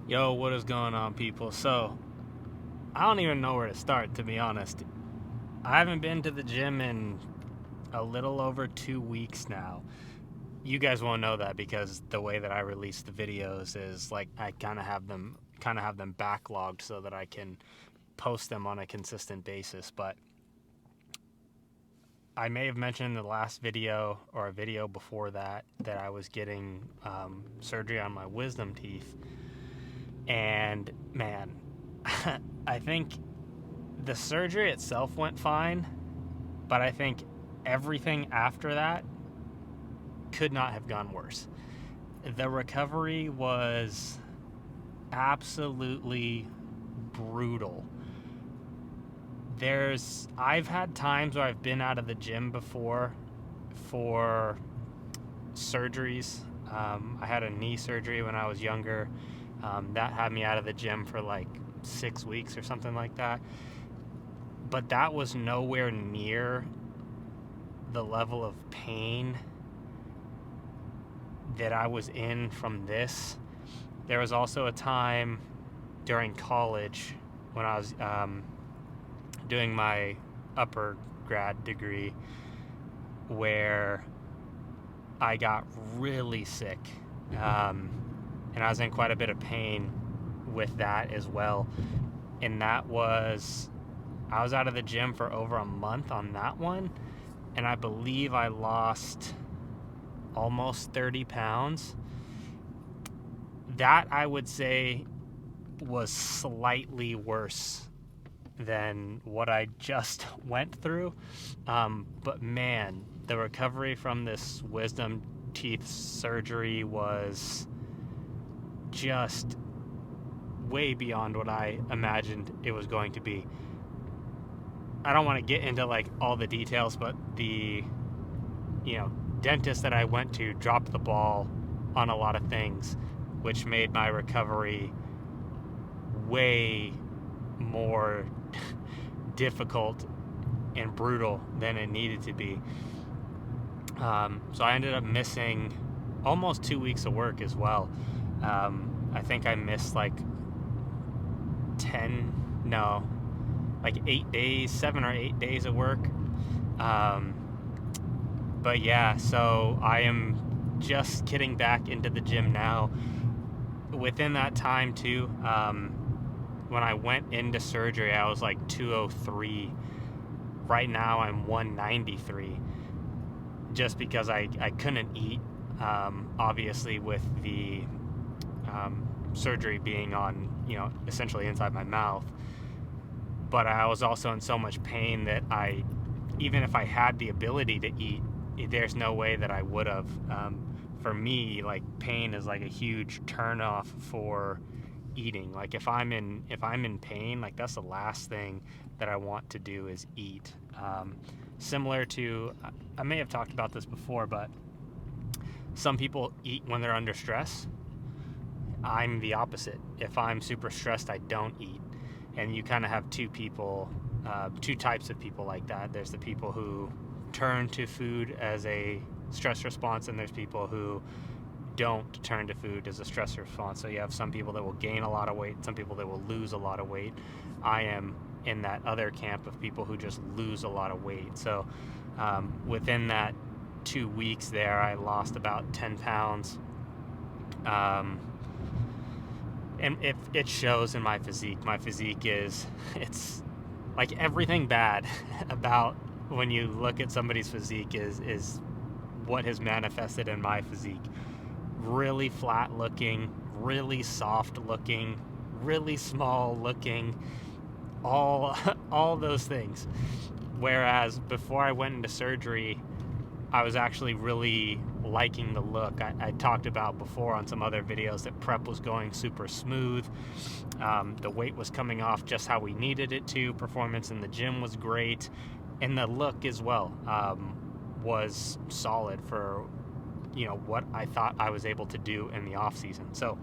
Yo, what is going on, people? So, I don't even know where to start, to be honest. I haven't been to the gym in a little over 2 weeks now. You guys won't know that because the way that I release the videos is like I kind of have them backlogged so that I can post them on a consistent basis. But I may have mentioned in the last video or a video before that I was getting surgery on my wisdom teeth, and man, I think the surgery itself went fine, but I think everything after that could not have gone worse. The recovery was absolutely brutal. I've had times where I've been out of the gym before for surgeries. I had a knee surgery when I was younger. That had me out of the gym for like 6 weeks or something like that. But that was nowhere near the level of pain that I was in from this. There was also a time during college when I was doing my upper grad degree where I got really sick, and I was in quite a bit of pain with that as well. And I was out of the gym for over a month on that one, and I believe I lost almost 30 pounds. That, I would say, was slightly worse than what I just went through. But man, the recovery from this wisdom teeth surgery was just way beyond what I imagined it was going to be. I don't want to get into like all the details, but the dentist that I went to dropped the ball on a lot of things, which made my recovery way more difficult and brutal than it needed to be. So I ended up missing almost 2 weeks of work as well. I think I missed like 8 days, 7 or 8 days of work. But yeah, so I am just getting back into the gym now. Within that time too, when I went into surgery, I was like 203. Right now I'm 193, just because I couldn't eat, obviously with the surgery being on, essentially inside my mouth. But I was also in so much pain that even if I had the ability to eat, there's no way that I would have. For me, like, pain is like a huge turnoff for eating. Like, if I'm in pain, like, that's the last thing that I want to do is eat. Similar to, I may have talked about this before, but some people eat when they're under stress. I'm the opposite. If I'm super stressed, I don't eat. And you kind of have two types of people like that. There's the people who turn to food as a stress response, and there's people who don't turn to food as a stress response. So you have some people that will gain a lot of weight, some people that will lose a lot of weight. I am in that other camp of people who just lose a lot of weight. So within that 2 weeks there, I lost about 10 pounds. And it shows in my physique. My physique it's like everything bad about when you look at somebody's physique is what has manifested in my physique. Really flat looking, really soft looking, really small looking, all those things. Whereas before I went into surgery, I was actually really liking the look. I talked about before on some other videos that prep was going super smooth. The weight was coming off just how we needed it to. Performance in the gym was great. And the look as well was solid for what I thought I was able to do in the off season. So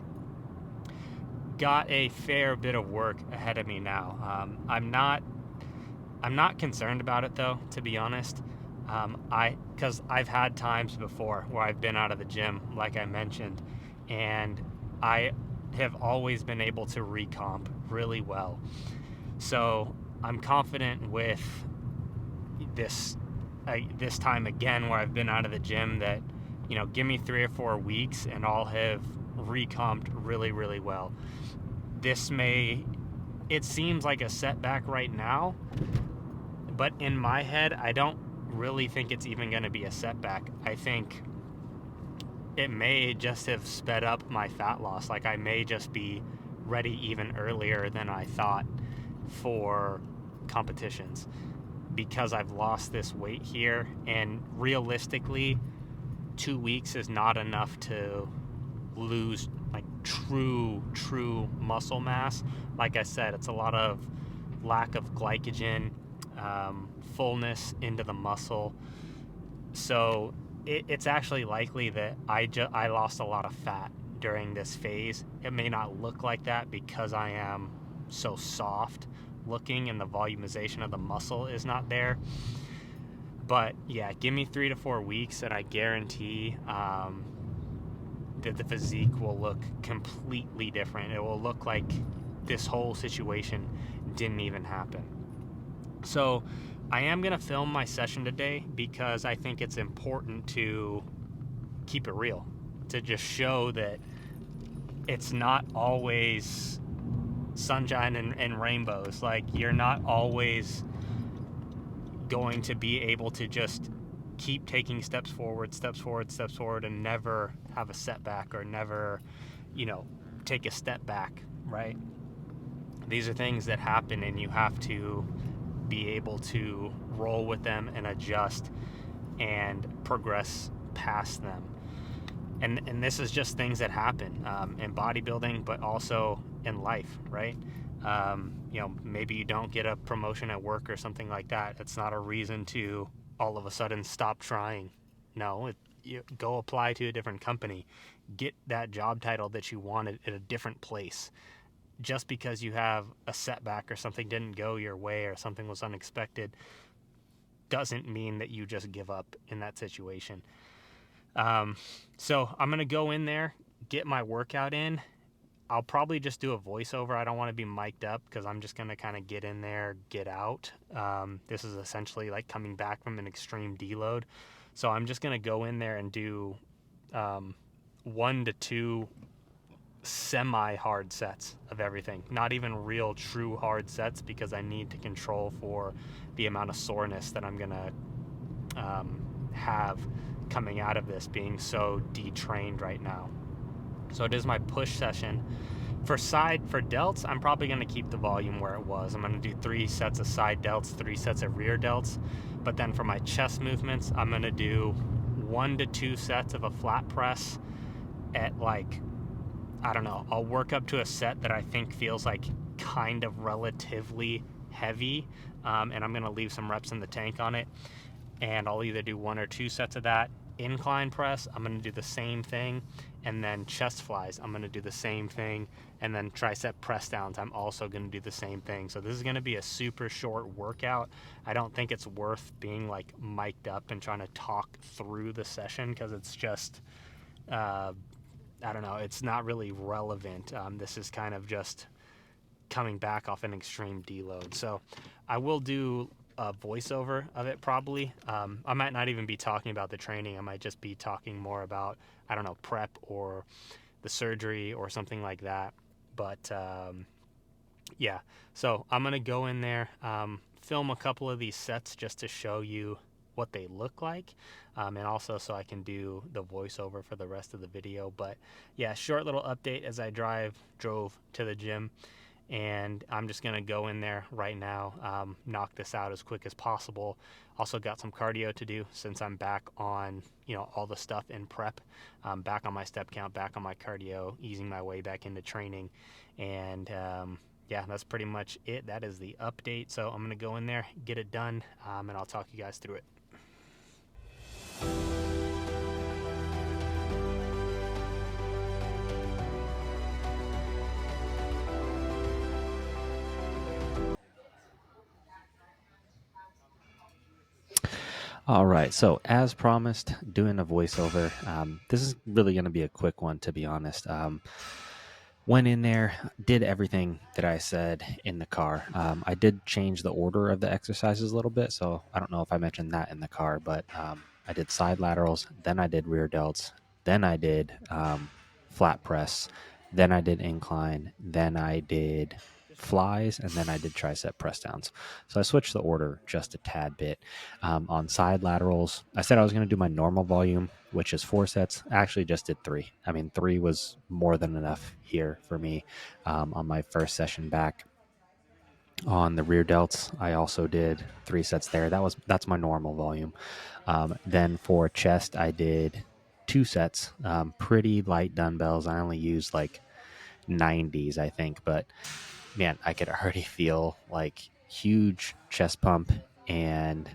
got a fair bit of work ahead of me now. I'm not concerned about it though, to be honest. Because I've had times before where I've been out of the gym, like I mentioned, and I have always been able to recomp really well. So I'm confident with this this time again where I've been out of the gym that, give me 3 or 4 weeks and I'll have recomped really, really well. It seems like a setback right now, but in my head, I don't really think it's even going to be a setback. I think it may just have sped up my fat loss. Like I may just be ready even earlier than I thought for competitions because I've lost this weight here. And realistically, 2 weeks is not enough to lose like true muscle mass. Like I said, it's a lot of lack of glycogen, fullness into the muscle. So it's actually likely that I lost a lot of fat during this phase. It may not look like that because I am so soft looking and the volumization of the muscle is not there. But yeah, give me 3 to 4 weeks and I guarantee that the physique will look completely different. It will look like this whole situation didn't even happen. So I am going to film my session today because I think it's important to keep it real, to just show that it's not always sunshine and rainbows. Like you're not always going to be able to just keep taking steps forward, and never have a setback or never, take a step back, right? These are things that happen and you have to be able to roll with them and adjust and progress past them. And this is just things that happen in bodybuilding, but also in life, right? Maybe you don't get a promotion at work or something like that. It's not a reason to all of a sudden stop trying. No, you go apply to a different company, get that job title that you wanted at a different place. Just because you have a setback or something didn't go your way or something was unexpected doesn't mean that you just give up in that situation. So I'm going to go in there, get my workout in. I'll probably just do a voiceover. I don't want to be mic'd up because I'm just going to kind of get in there, get out. This is essentially like coming back from an extreme deload. So I'm just going to go in there and do 1 to 2 semi-hard sets of everything. Not even real true hard sets because I need to control for the amount of soreness that I'm going to have coming out of this being so detrained right now. So it is my push session. For delts, I'm probably going to keep the volume where it was. I'm going to do 3 sets of side delts, 3 sets of rear delts. But then for my chest movements, I'm going to do 1 to 2 sets of a flat press at I'll work up to a set that I think feels like kind of relatively heavy. And I'm going to leave some reps in the tank on it. And I'll either do 1 or 2 sets of that. Incline press, I'm going to do the same thing. And then chest flies, I'm going to do the same thing. And then tricep press downs, I'm also going to do the same thing. So this is going to be a super short workout. I don't think it's worth being like mic'd up and trying to talk through the session because it's just, it's not really relevant. This is kind of just coming back off an extreme deload. So I will do a voiceover of it probably. I might not even be talking about the training. I might just be talking more about, prep or the surgery or something like that. But yeah, so I'm going to go in there, film a couple of these sets just to show you what they look like, and also so I can do the voiceover for the rest of the video. But yeah, short little update as I drove to the gym. And I'm just going to go in there right now, knock this out as quick as possible. Also got some cardio to do since I'm back on, all the stuff in prep, back on my step count, back on my cardio, easing my way back into training. And yeah, that's pretty much it. That is the update. So I'm going to go in there, get it done, and I'll talk you guys through it. All right. So, as promised, doing a voiceover. This is really going to be a quick one, to be honest. Went in there, did everything that I said in the car. I did change the order of the exercises a little bit, so I don't know if I mentioned that in the car, but I did side laterals, then I did rear delts, then I did flat press, then I did incline, then I did flies, and then I did tricep press downs. So I switched the order just a tad bit. On side laterals, I said I was going to do my normal volume, which is 4 sets. I actually just did 3. I mean, 3 was more than enough here for me on my first session back. On the rear delts, I also did 3 sets there. That's my normal volume. Then for chest, I did 2 sets, pretty light dumbbells. I only used like 90s, I think, but man, I could already feel like huge chest pump, and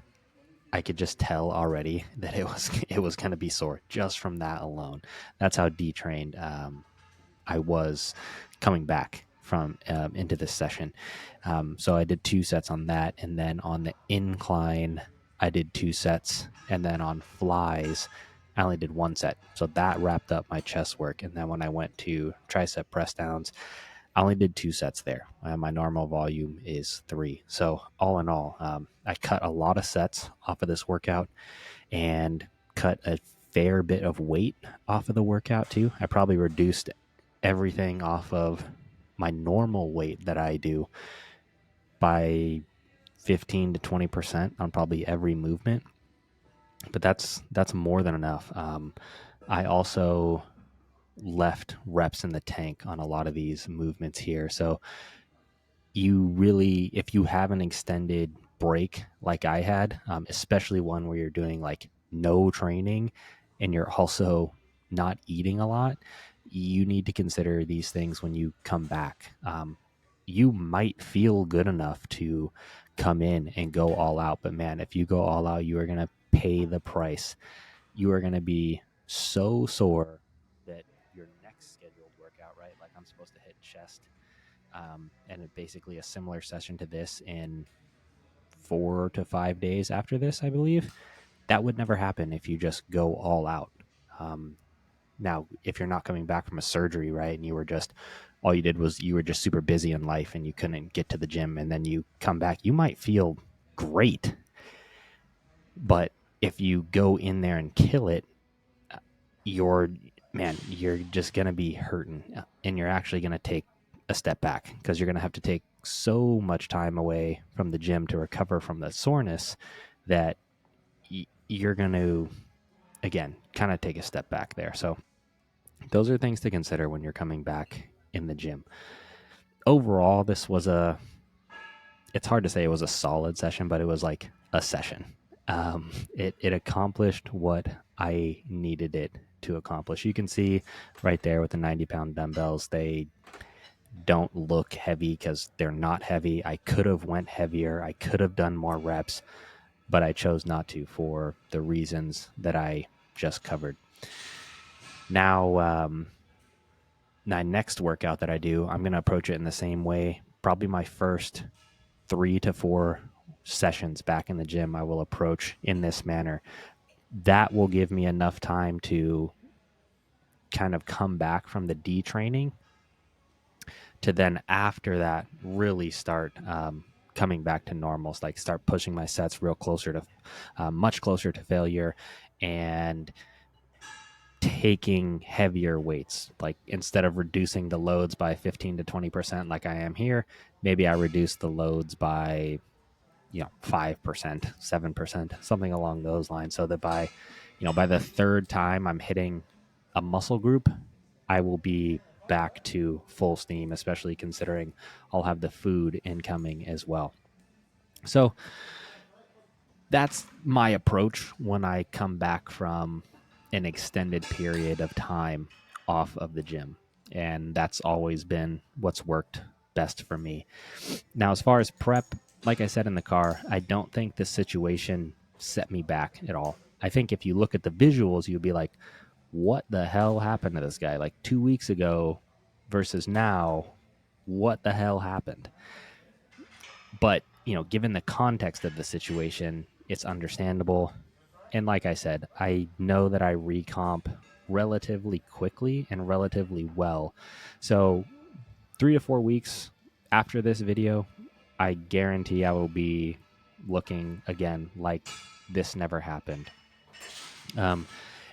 I could just tell already that it was going to be sore just from that alone. That's how detrained I was coming back from into this session. So I did 2 sets on that, and then on the incline, I did 2 sets, and then on flies, I only did 1 set. So that wrapped up my chest work, and then when I went to tricep press downs, I only did 2 sets there. My normal volume is 3. So all in all, I cut a lot of sets off of this workout and cut a fair bit of weight off of the workout too. I probably reduced everything off of my normal weight that I do by 15 to 20% on probably every movement. But that's more than enough. I also left reps in the tank on a lot of these movements here. So you really, if you have an extended break like I had, especially one where you're doing like no training and you're also not eating a lot, you need to consider these things when you come back. You might feel good enough to come in and go all out, but man, if you go all out, you are going to pay the price. You are going to be so sore that your next scheduled workout, right? Like I'm supposed to hit chest and basically a similar session to this in 4 to 5 days after this, I believe. That would never happen if you just go all out. Um, Now, if you're not coming back from a surgery, right, and you were just all you did was you were just super busy in life and you couldn't get to the gym, and then you come back, you might feel great, but if you go in there and kill it, you're you're just gonna be hurting, and you're actually gonna take a step back because you're gonna have to take so much time away from the gym to recover from the soreness that you're gonna again kind of take a step back there. So those are things to consider when you're coming back in the gym. Overall, this was it's hard to say it was a solid session, but it was like a session. It accomplished what I needed it to accomplish. You can see right there with the 90-pound dumbbells, they don't look heavy because they're not heavy. I could have went heavier. I could have done more reps, but I chose not to for the reasons that I just covered. Now, my next workout that I do, I'm going to approach it in the same way. Probably my first 3 to 4 sessions back in the gym, I will approach in this manner. That will give me enough time to kind of come back from the detraining to then after that really start coming back to normals, like start pushing my sets real closer to much closer to failure, and taking heavier weights. Like instead of reducing the loads by 15 to 20% like I am here, maybe I reduce the loads by 5%, 7%, something along those lines, so that by the third time I'm hitting a muscle group, I will be back to full steam, especially considering I'll have the food incoming as well. So that's my approach when I come back from an extended period of time off of the gym. And that's always been what's worked best for me. Now, as far as prep, like I said in the car, I don't think this situation set me back at all. I think if you look at the visuals, you'd be like, what the hell happened to this guy? Like 2 weeks ago versus now, what the hell happened? But, given the context of the situation, it's understandable. And like I said, I know that I recomp relatively quickly and relatively well. So 3 to 4 weeks after this video, I guarantee I will be looking again like this never happened. And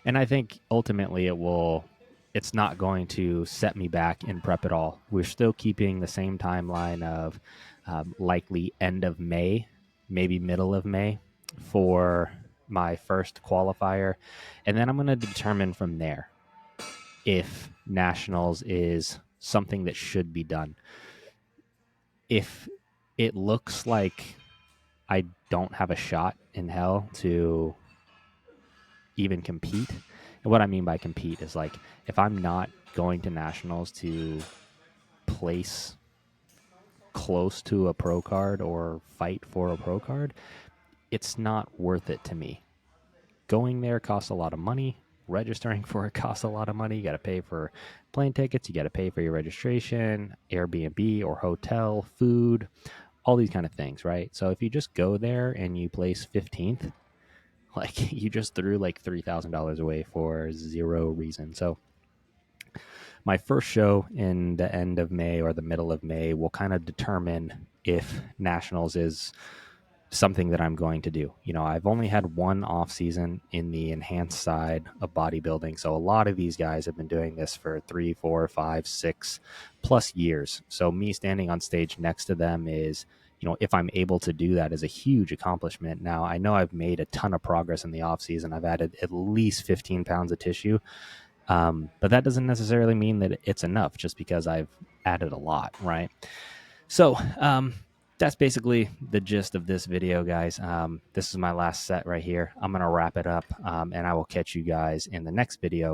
I think ultimately it's not going to set me back in prep at all. We're still keeping the same timeline of likely end of May, maybe middle of May for my first qualifier. And then I'm going to determine from there if nationals is something that should be done. If it looks like I don't have a shot in hell to even compete. And what I mean by compete is like if I'm not going to nationals to place close to a pro card or fight for a pro card, it's not worth it to me. Going there costs a lot of money. Registering for it costs a lot of money. You got to pay for plane tickets. You got to pay for your registration, Airbnb or hotel, food, all these kind of things, right? So if you just go there and you place 15th, like you just threw like $3,000 away for zero reason. So my first show in the end of May or the middle of May will kind of determine if nationals is something that I'm going to do. You know, I've only had one off season in the enhanced side of bodybuilding. So a lot of these guys have been doing this for 3, 4, 5, 6+ years. So me standing on stage next to them is, you know, if I'm able to do that is a huge accomplishment. Now, I know I've made a ton of progress in the off season. I've added at least 15 pounds of tissue. But that doesn't necessarily mean that it's enough just because I've added a lot, right? So, that's basically the gist of this video, guys. This is my last set right here. I'm going to wrap it up, and I will catch you guys in the next video.